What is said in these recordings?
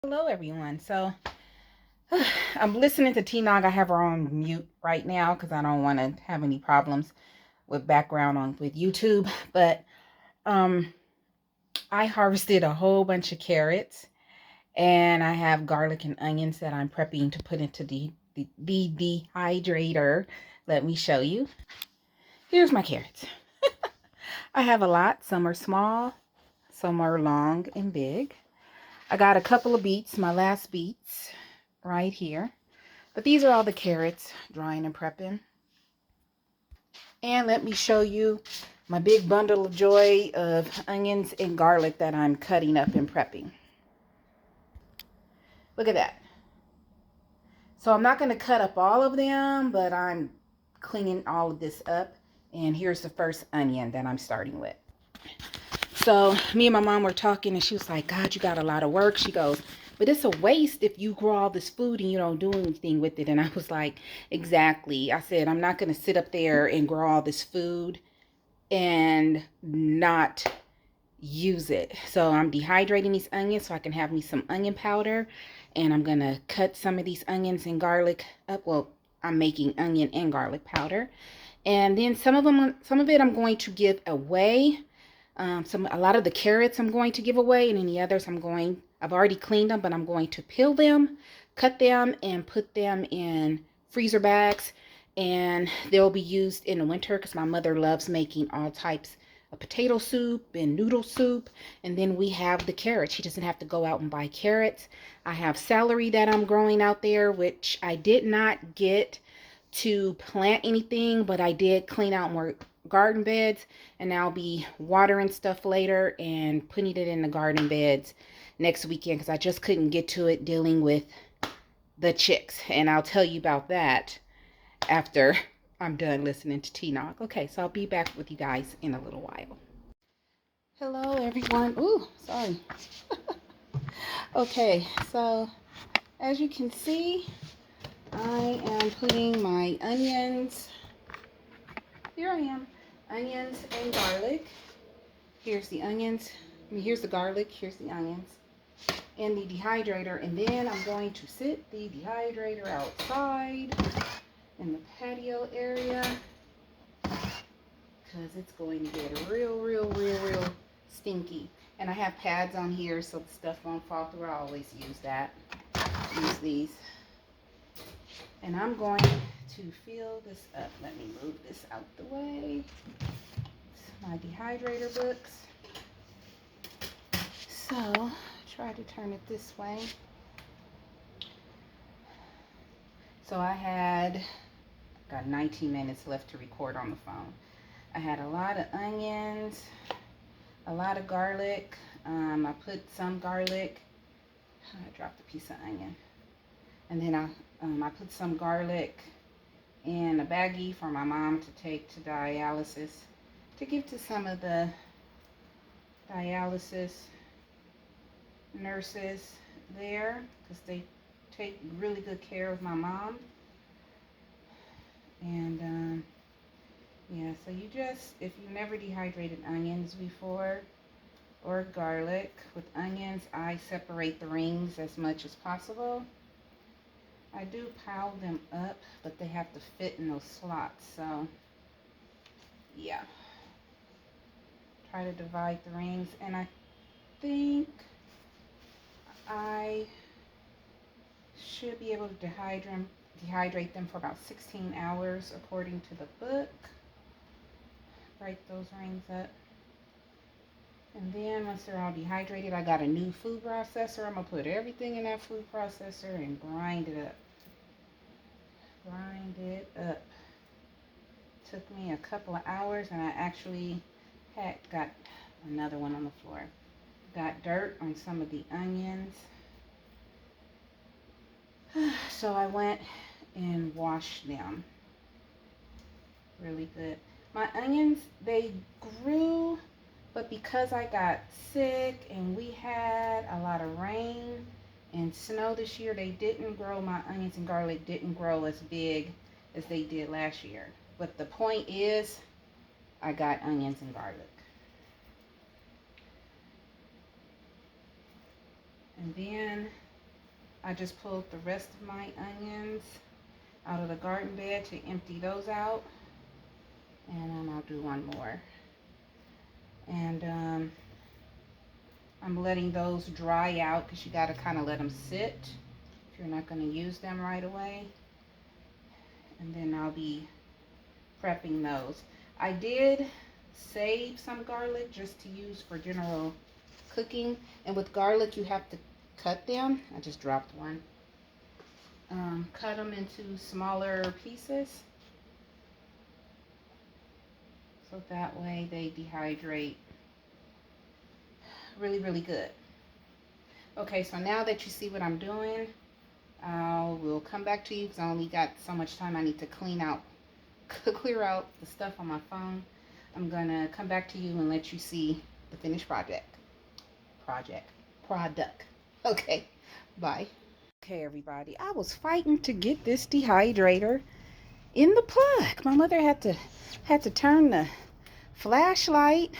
Hello everyone. I'm listening to T-Nog. I have her on mute right now because I don't want to have any problems with background on with YouTube. But um I harvested a whole bunch of carrots and I have garlic and onions that I'm prepping to put into the dehydrator. Let me show you. Here's my carrots. I have a lot. Some are small, some are long and big. I got a couple of beets, my last beets right here. But these are all the carrots, drying and prepping. And let me show you my big bundle of joy of onions and garlic that I'm cutting up and prepping. Look at that. So I'm not going to cut up all of them, but I'm cleaning all of this up. And here's the first onion that I'm starting with. So me and my mom were talking and she was like, God, you got a lot of work. She goes, but it's a waste if you grow all this food and you don't do anything with it. And I was like, exactly. I said, I'm not going to sit up there and grow all this food and not use it. So I'm dehydrating these onions so I can have me some onion powder. And I'm going to cut some of these onions and garlic up. Well, I'm making onion and garlic powder. And then some of it I'm going to give away. A lot of the carrots I'm going to give away, and any others I've already cleaned them, but I'm going to peel them, cut them, and put them in freezer bags. And they'll be used in the winter because my mother loves making all types of potato soup and noodle soup. And then we have the carrots. She doesn't have to go out and buy carrots. I have celery that I'm growing out there, which I did not get to plant anything, but I did clean out more garden beds, and I'll be watering stuff later and putting it in the garden beds next weekend because I just couldn't get to it dealing with the chicks. And I'll tell you about that after I'm done listening to T-Nog. Okay, so I'll be back with you guys in a little while. Hello everyone. Ooh, sorry. Okay, so as you can see, I am putting my onions. Here I am. Onions and garlic. Here's the onions. Here's the garlic. Here's the onions. And the dehydrator. And then I'm going to sit the dehydrator outside in the patio area because it's going to get real stinky. And I have pads on here so the stuff won't fall through. I always use that. Use these. And I'm going to fill this up. Let me move this out the way. It's my dehydrator books. So, try to turn it this way. So I got 19 minutes left to record on the phone. I had a lot of onions, a lot of garlic. I put some garlic. I dropped a piece of onion. And then I put some garlic in a baggie for my mom to take to dialysis, to give to some of the dialysis nurses there because they take really good care of my mom. And yeah, so if you never dehydrated onions before or garlic, with onions I separate the rings as much as possible. I do pile them up, but they have to fit in those slots, so yeah, try to divide the rings. And I think I should be able to dehydrate them for about 16 hours according to the book. Break those rings up. And then once they're all dehydrated, I got a new food processor. I'm going to put everything in that food processor and grind it up. Grind it up. Took me a couple of hours, and I actually got another one on the floor. Got dirt on some of the onions. So I went and washed them really good. My onions, they grew, but because I got sick and we had a lot of rain and snow this year, they didn't grow. My onions and garlic didn't grow as big as they did last year. But the point is, I got onions and garlic. And then I just pulled the rest of my onions out of the garden bed to empty those out. And then I'll do one more. And I'm letting those dry out because you got to kind of let them sit if you're not going to use them right away. And then I'll be prepping those. I did save some garlic just to use for general cooking. And with garlic, you have to cut them. I just dropped one. Cut them into smaller pieces. So that way they dehydrate really, really good. Okay, so now that you see what I'm doing, I will come back to you because I only got so much time. I need to clear out the stuff on my phone. I'm gonna come back to you and let you see the finished product. Okay, bye. Okay, everybody, I was fighting to get this dehydrator in the plug. My mother had to turn the flashlight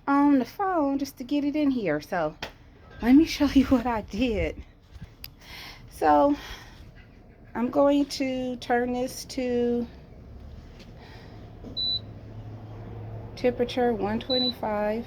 on the phone just to get it in here. So let me show you what I did. So I'm going to turn this to temperature 125.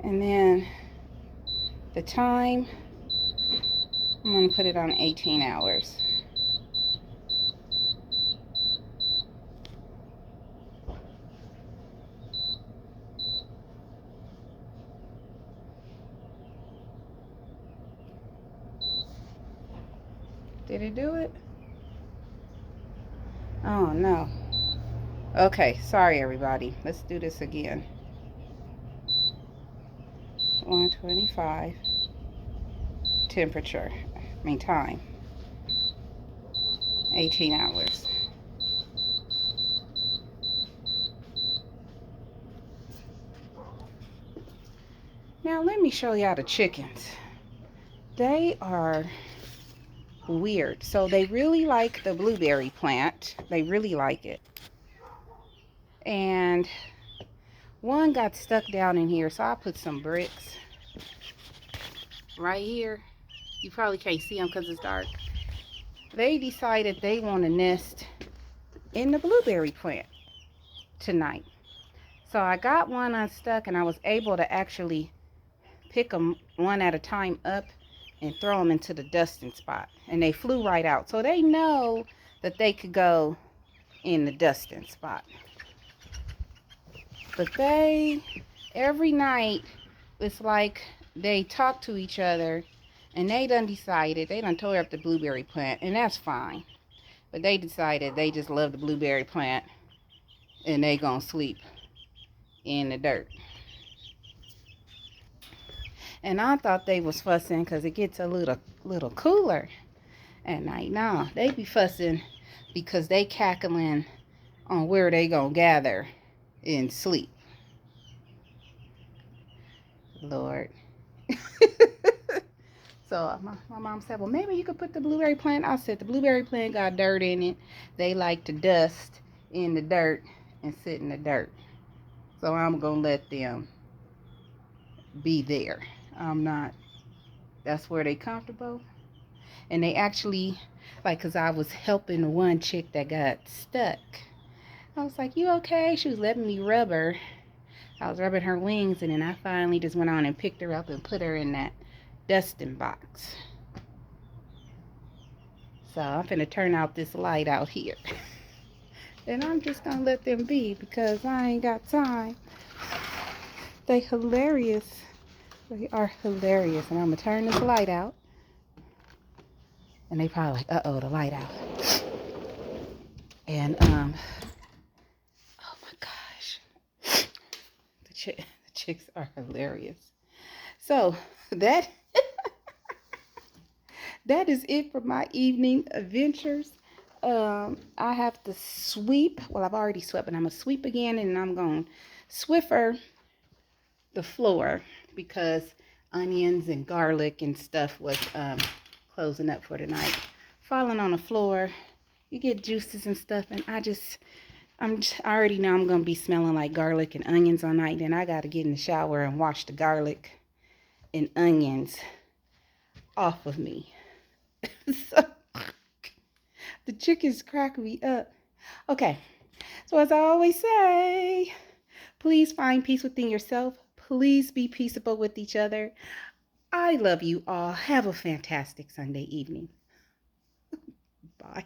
And then the time, I'm going to put it on 18 hours. Did it do it? Oh, no. Okay, sorry, everybody. Let's do this again. 125. Temperature. Time. 18 hours. Now, let me show y'all the chickens. They are weird. So they really like the blueberry plant. They really like it. And one got stuck down in here, so I put some bricks right here. You probably can't see them because it's dark. They decided they want to nest in the blueberry plant tonight. So I got one unstuck and I was able to actually pick them one at a time up and throw them into the dusting spot. And they flew right out. So they know that they could go in the dusting spot. But they, every night, it's like they talk to each other and they done decided, they done tore up the blueberry plant, and that's fine. But they decided they just love the blueberry plant and they gonna sleep in the dirt. And I thought they was fussing because it gets a little cooler at night. No, they be fussing because they cackling on where they gonna gather and sleep. Lord. So my mom said, well, maybe you could put the blueberry plant. I said, the blueberry plant got dirt in it. They like to dust in the dirt and sit in the dirt. So I'm going to let them be there. I'm not. That's where they comfortable. And they actually, like, because I was helping one chick that got stuck. I was like, you okay? She was letting me rub her. I was rubbing her wings, and then I finally just went on and picked her up and put her in that dusting box. So I'm finna turn out this light out here. And I'm just gonna let them be because I ain't got time. They hilarious. They are hilarious. And I'm gonna turn this light out. And they probably like, uh-oh, the light out. And oh my gosh. The chicks are hilarious. So that that is it for my evening adventures. I have to sweep. Well, I've already swept, but I'm gonna sweep again, and I'm gonna Swiffer the floor because onions and garlic and stuff was closing up for tonight. Falling on the floor, you get juices and stuff, and I just I already know I'm going to be smelling like garlic and onions all night. Then I got to get in the shower and wash the garlic and onions off of me. So, the chickens crack me up. Okay. So as I always say, please find peace within yourself. Please be peaceable with each other. I love you all. Have a fantastic Sunday evening. Bye.